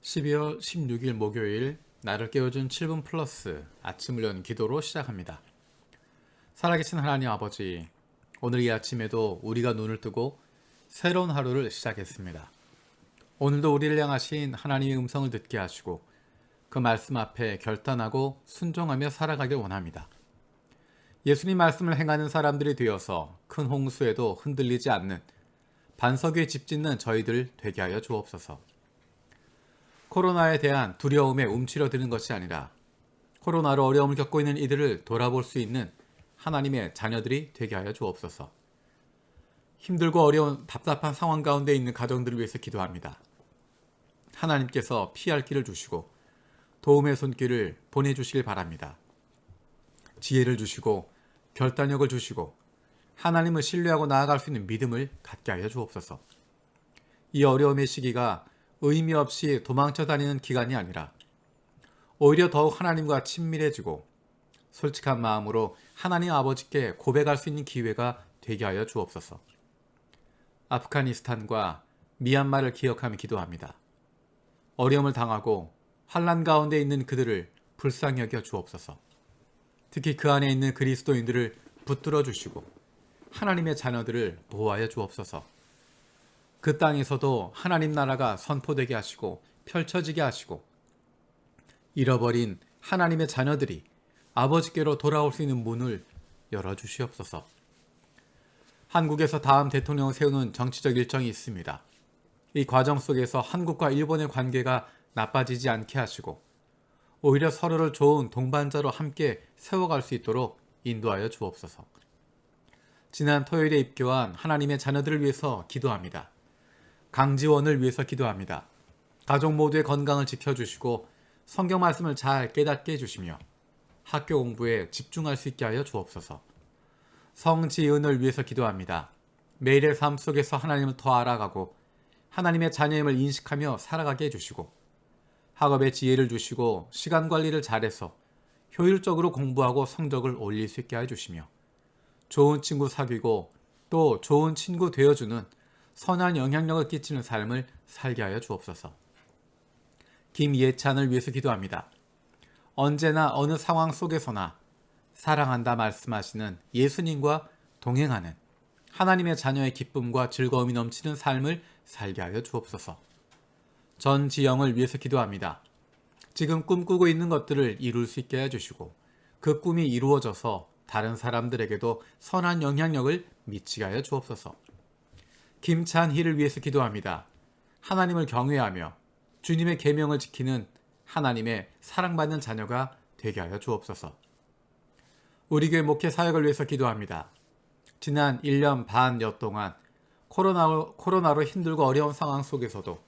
12월 16일 목요일 나를 깨워준 7분 플러스 아침을 연 기도로 시작합니다. 살아계신 하나님 아버지, 오늘 이 아침에도 우리가 눈을 뜨고 새로운 하루를 시작했습니다. 오늘도 우리를 향하신 하나님의 음성을 듣게 하시고 그 말씀 앞에 결단하고 순종하며 살아가길 원합니다. 예수님 말씀을 행하는 사람들이 되어서 큰 홍수에도 흔들리지 않는 반석 위에 집 짓는 저희들 되게 하여 주옵소서. 코로나에 대한 두려움에 움츠려드는 것이 아니라 코로나로 어려움을 겪고 있는 이들을 돌아볼 수 있는 하나님의 자녀들이 되게 하여 주옵소서. 힘들고 어려운 답답한 상황 가운데 있는 가정들을 위해서 기도합니다. 하나님께서 피할 길을 주시고 도움의 손길을 보내주시길 바랍니다. 지혜를 주시고 결단력을 주시고 하나님을 신뢰하고 나아갈 수 있는 믿음을 갖게 하여 주옵소서. 이 어려움의 시기가 의미 없이 도망쳐 다니는 기간이 아니라 오히려 더욱 하나님과 친밀해지고 솔직한 마음으로 하나님 아버지께 고백할 수 있는 기회가 되게 하여 주옵소서. 아프가니스탄과 미얀마를 기억하며 기도합니다. 어려움을 당하고 환난 가운데 있는 그들을 불쌍히 여겨 주옵소서. 특히 그 안에 있는 그리스도인들을 붙들어 주시고 하나님의 자녀들을 보호하여 주옵소서. 그 땅에서도 하나님 나라가 선포되게 하시고 펼쳐지게 하시고 잃어버린 하나님의 자녀들이 아버지께로 돌아올 수 있는 문을 열어주시옵소서. 한국에서 다음 대통령을 세우는 정치적 일정이 있습니다. 이 과정 속에서 한국과 일본의 관계가 나빠지지 않게 하시고 오히려 서로를 좋은 동반자로 함께 세워갈 수 있도록 인도하여 주옵소서. 지난 토요일에 입교한 하나님의 자녀들을 위해서 기도합니다. 강지원을 위해서 기도합니다. 가족 모두의 건강을 지켜주시고 성경 말씀을 잘 깨닫게 해주시며 학교 공부에 집중할 수 있게 하여 주옵소서. 성지은을 위해서 기도합니다. 매일의 삶 속에서 하나님을 더 알아가고 하나님의 자녀임을 인식하며 살아가게 해주시고 학업에 지혜를 주시고 시간 관리를 잘해서 효율적으로 공부하고 성적을 올릴 수 있게 해주시며 좋은 친구 사귀고 또 좋은 친구 되어주는 선한 영향력을 끼치는 삶을 살게 하여 주옵소서. 김예찬을 위해서 기도합니다. 언제나 어느 상황 속에서나 사랑한다 말씀하시는 예수님과 동행하는 하나님의 자녀의 기쁨과 즐거움이 넘치는 삶을 살게 하여 주옵소서. 전지영을 위해서 기도합니다. 지금 꿈꾸고 있는 것들을 이룰 수 있게 해주시고 그 꿈이 이루어져서 다른 사람들에게도 선한 영향력을 미치게 하여 주옵소서. 김찬희를 위해서 기도합니다. 하나님을 경외하며 주님의 계명을 지키는 하나님의 사랑받는 자녀가 되게 하여 주옵소서. 우리 교회 목회 사역을 위해서 기도합니다. 지난 1년 반여 동안 코로나로 힘들고 어려운 상황 속에서도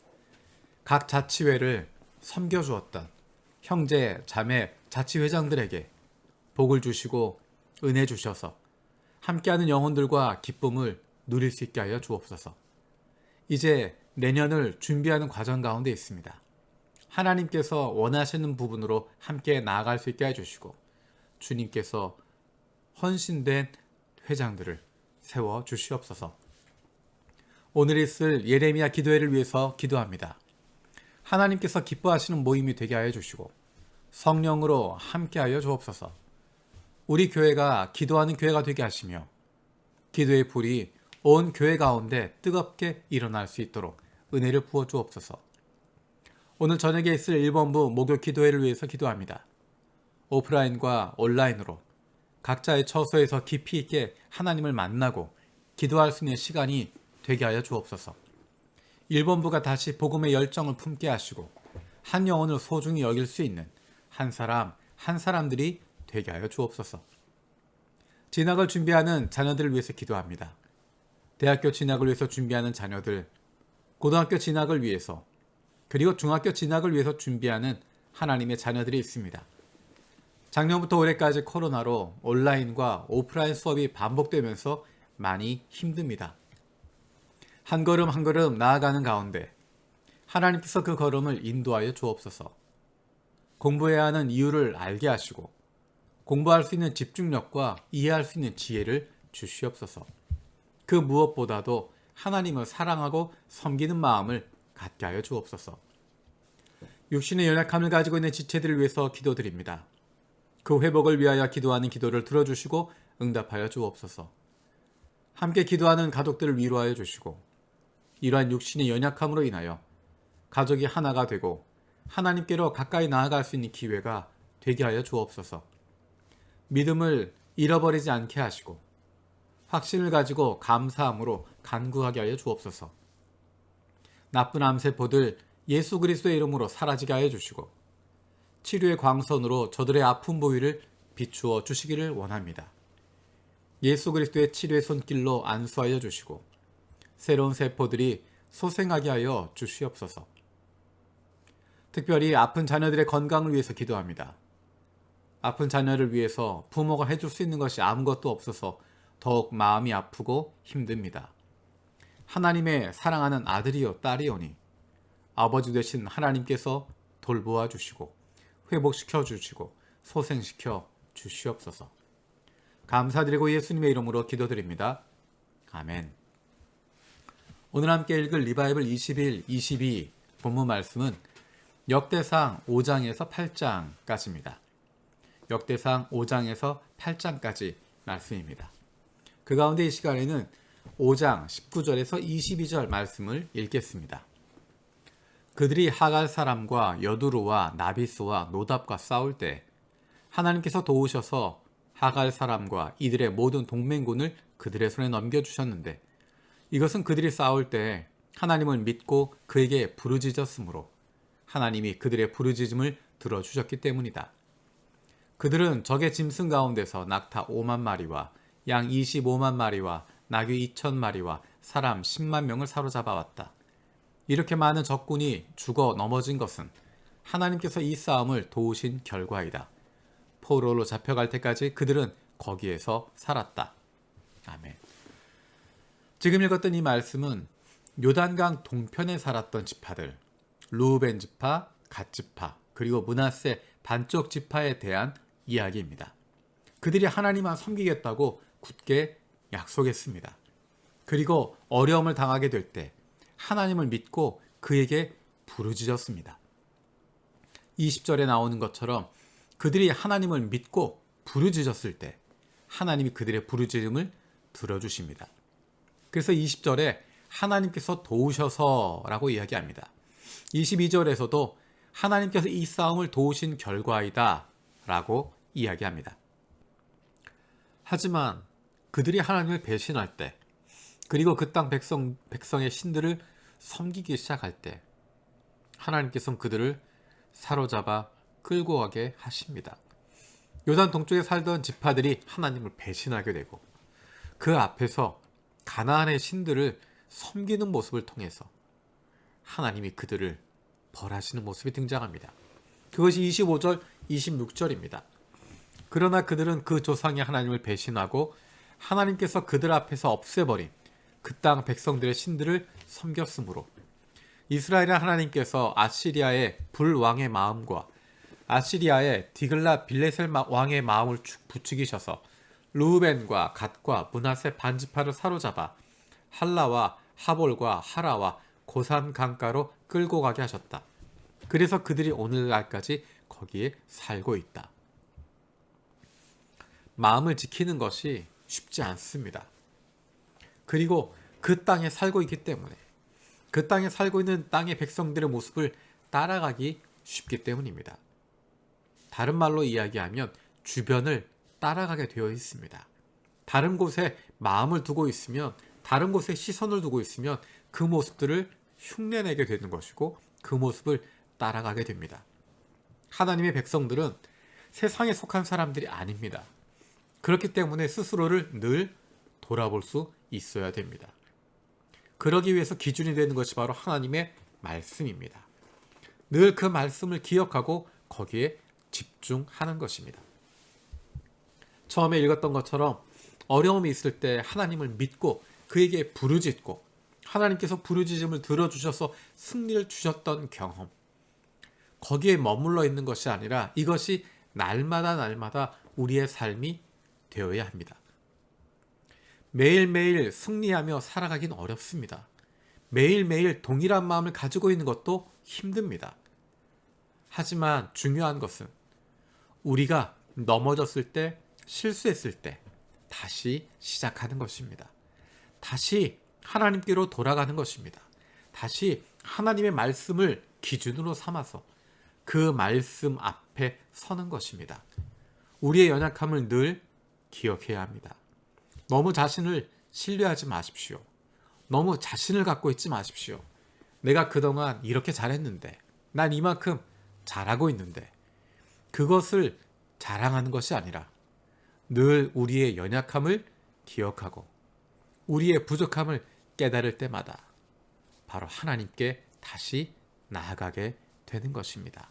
각 자치회를 섬겨주었던 형제, 자매, 자치회장들에게 복을 주시고 은혜 주셔서 함께하는 영혼들과 기쁨을 누릴 수 있게 하여 주옵소서. 이제 내년을 준비하는 과정 가운데 있습니다. 하나님께서 원하시는 부분으로 함께 나아갈 수 있게 해주시고 주님께서 헌신된 회장들을 세워 주시옵소서. 오늘 있을 예레미야 기도회를 위해서 기도합니다. 하나님께서 기뻐하시는 모임이 되게 하여 주시고 성령으로 함께 하여 주옵소서. 우리 교회가 기도하는 교회가 되게 하시며 기도의 불이 온 교회 가운데 뜨겁게 일어날 수 있도록 은혜를 부어 주옵소서. 오늘 저녁에 있을 1번부 목요 기도회를 위해서 기도합니다. 오프라인과 온라인으로 각자의 처소에서 깊이 있게 하나님을 만나고 기도할 수 있는 시간이 되게 하여 주옵소서. 1번부가 다시 복음의 열정을 품게 하시고 한 영혼을 소중히 여길 수 있는 한 사람 한 사람들이 되게 하여 주옵소서. 진학을 준비하는 자녀들을 위해서 기도합니다. 대학교 진학을 위해서 준비하는 자녀들, 고등학교 진학을 위해서 그리고 중학교 진학을 위해서 준비하는 하나님의 자녀들이 있습니다. 작년부터 올해까지 코로나로 온라인과 오프라인 수업이 반복되면서 많이 힘듭니다. 한 걸음 한 걸음 나아가는 가운데 하나님께서 그 걸음을 인도하여 주옵소서. 공부해야 하는 이유를 알게 하시고 공부할 수 있는 집중력과 이해할 수 있는 지혜를 주시옵소서. 그 무엇보다도 하나님을 사랑하고 섬기는 마음을 갖게 하여 주옵소서. 육신의 연약함을 가지고 있는 지체들을 위해서 기도드립니다. 그 회복을 위하여 기도하는 기도를 들어주시고 응답하여 주옵소서. 함께 기도하는 가족들을 위로하여 주시고 이러한 육신의 연약함으로 인하여 가족이 하나가 되고 하나님께로 가까이 나아갈 수 있는 기회가 되게 하여 주옵소서. 믿음을 잃어버리지 않게 하시고 확신을 가지고 감사함으로 간구하게 하여 주옵소서. 나쁜 암세포들 예수 그리스도의 이름으로 사라지게 하여 주시고 치료의 광선으로 저들의 아픈 부위를 비추어 주시기를 원합니다. 예수 그리스도의 치료의 손길로 안수하여 주시고 새로운 세포들이 소생하게 하여 주시옵소서. 특별히 아픈 자녀들의 건강을 위해서 기도합니다. 아픈 자녀를 위해서 부모가 해줄 수 있는 것이 아무것도 없어서 더욱 마음이 아프고 힘듭니다. 하나님의 사랑하는 아들이요 딸이오니 아버지 되신 하나님께서 돌보아 주시고 회복시켜 주시고 소생시켜 주시옵소서. 감사드리고 예수님의 이름으로 기도드립니다. 아멘. 오늘 함께 읽을 리바이블 21, 22 본문 말씀은 역대상 5장에서 8장까지입니다. 역대상 5장에서 8장까지 말씀입니다. 그 가운데 이 시간에는 5장 19절에서 22절 말씀을 읽겠습니다. 그들이 하갈 사람과 여두루와 나비스와 노답과 싸울 때 하나님께서 도우셔서 하갈 사람과 이들의 모든 동맹군을 그들의 손에 넘겨주셨는데 이것은 그들이 싸울 때 하나님을 믿고 그에게 부르짖었으므로 하나님이 그들의 부르짖음을 들어주셨기 때문이다. 그들은 적의 짐승 가운데서 낙타 5만 마리와 양 25만 마리와 나귀 2천 마리와 사람 10만 명을 사로잡아왔다. 이렇게 많은 적군이 죽어 넘어진 것은 하나님께서 이 싸움을 도우신 결과이다. 포로로 잡혀갈 때까지 그들은 거기에서 살았다. 아멘. 지금 읽었던 이 말씀은 요단강 동편에 살았던 지파들, 르우벤 지파, 갓 지파, 그리고 므낫세 반쪽 지파에 대한 이야기입니다. 그들이 하나님만 섬기겠다고 굳게 약속했습니다. 그리고 어려움을 당하게 될 때 하나님을 믿고 그에게 부르짖었습니다. 20절에 나오는 것처럼 그들이 하나님을 믿고 부르짖었을 때 하나님이 그들의 부르짖음을 들어주십니다. 그래서 20절에 하나님께서 도우셔서라고 이야기합니다. 22절에서도 하나님께서 이 싸움을 도우신 결과이다 라고 이야기합니다. 하지만 그들이 하나님을 배신할 때 그리고 그 땅 백성의 신들을 섬기기 시작할 때 하나님께서는 그들을 사로잡아 끌고 가게 하십니다. 요단 동쪽에 살던 지파들이 하나님을 배신하게 되고 그 앞에서 가나안의 신들을 섬기는 모습을 통해서 하나님이 그들을 벌하시는 모습이 등장합니다. 그것이 25절, 26절입니다. 그러나 그들은 그 조상의 하나님을 배신하고 하나님께서 그들 앞에서 없애버린 그 땅 백성들의 신들을 섬겼으므로 이스라엘의 하나님께서 아시리아의 불왕의 마음과 아시리아의 디글라 빌레셀 왕의 마음을 부추기셔서 르우벤과 갓과 므낫세 반지파를 사로잡아 할라와 하볼과 하라와 고산 강가로 끌고 가게 하셨다. 그래서 그들이 오늘날까지 거기에 살고 있다. 마음을 지키는 것이 쉽지 않습니다. 그리고 그 땅에 살고 있기 때문에 그 땅에 살고 있는 땅의 백성들의 모습을 따라가기 쉽기 때문입니다. 다른 말로 이야기하면 주변을 따라가게 되어 있습니다. 다른 곳에 마음을 두고 있으면 다른 곳에 시선을 두고 있으면 그 모습들을 흉내내게 되는 것이고 그 모습을 따라가게 됩니다. 하나님의 백성들은 세상에 속한 사람들이 아닙니다. 그렇기 때문에 스스로를 늘 돌아볼 수 있어야 됩니다. 그러기 위해서 기준이 되는 것이 바로 하나님의 말씀입니다. 늘 그 말씀을 기억하고 거기에 집중하는 것입니다. 처음에 읽었던 것처럼 어려움이 있을 때 하나님을 믿고 그에게 부르짖고 하나님께서 부르짖음을 들어주셔서 승리를 주셨던 경험, 거기에 머물러 있는 것이 아니라 이것이 날마다 우리의 삶이 되어야 합니다. 매일매일 승리하며 살아가긴 어렵습니다. 매일매일 동일한 마음을 가지고 있는 것도 힘듭니다. 하지만 중요한 것은 우리가 넘어졌을 때, 실수했을 때 다시 시작하는 것입니다. 다시 하나님께로 돌아가는 것입니다. 다시 하나님의 말씀을 기준으로 삼아서 그 말씀 앞에 서는 것입니다. 우리의 연약함을 늘 기억해야 합니다. 너무 자신을 신뢰하지 마십시오. 너무 자신을 갖고 있지 마십시오. 내가 그동안 이렇게 잘했는데, 난 이만큼 잘하고 있는데, 그것을 자랑하는 것이 아니라 늘 우리의 연약함을 기억하고 우리의 부족함을 깨달을 때마다 바로 하나님께 다시 나아가게 되는 것입니다.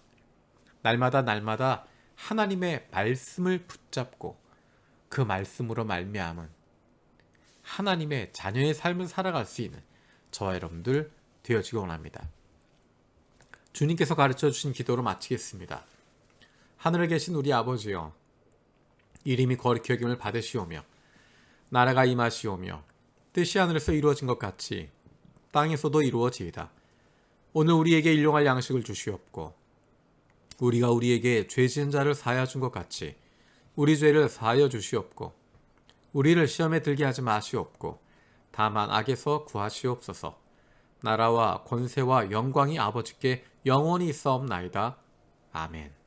날마다 하나님의 말씀을 붙잡고 그 말씀으로 말미암은 하나님의 자녀의 삶을 살아갈 수 있는 저와 여러분들 되어지기 원합니다. 주님께서 가르쳐 주신 기도로 마치겠습니다. 하늘에 계신 우리 아버지여, 이름이 거룩히 여김을 받으시오며 나라가 임하시오며 뜻이 하늘에서 이루어진 것 같이 땅에서도 이루어지이다. 오늘 우리에게 일용할 양식을 주시옵고 우리가 우리에게 죄 지은 자를 사하여 준 것 같이 우리 죄를 사하여 주시옵고 우리를 시험에 들게 하지 마시옵고 다만 악에서 구하시옵소서. 나라와 권세와 영광이 아버지께 영원히 있사옵나이다. 아멘.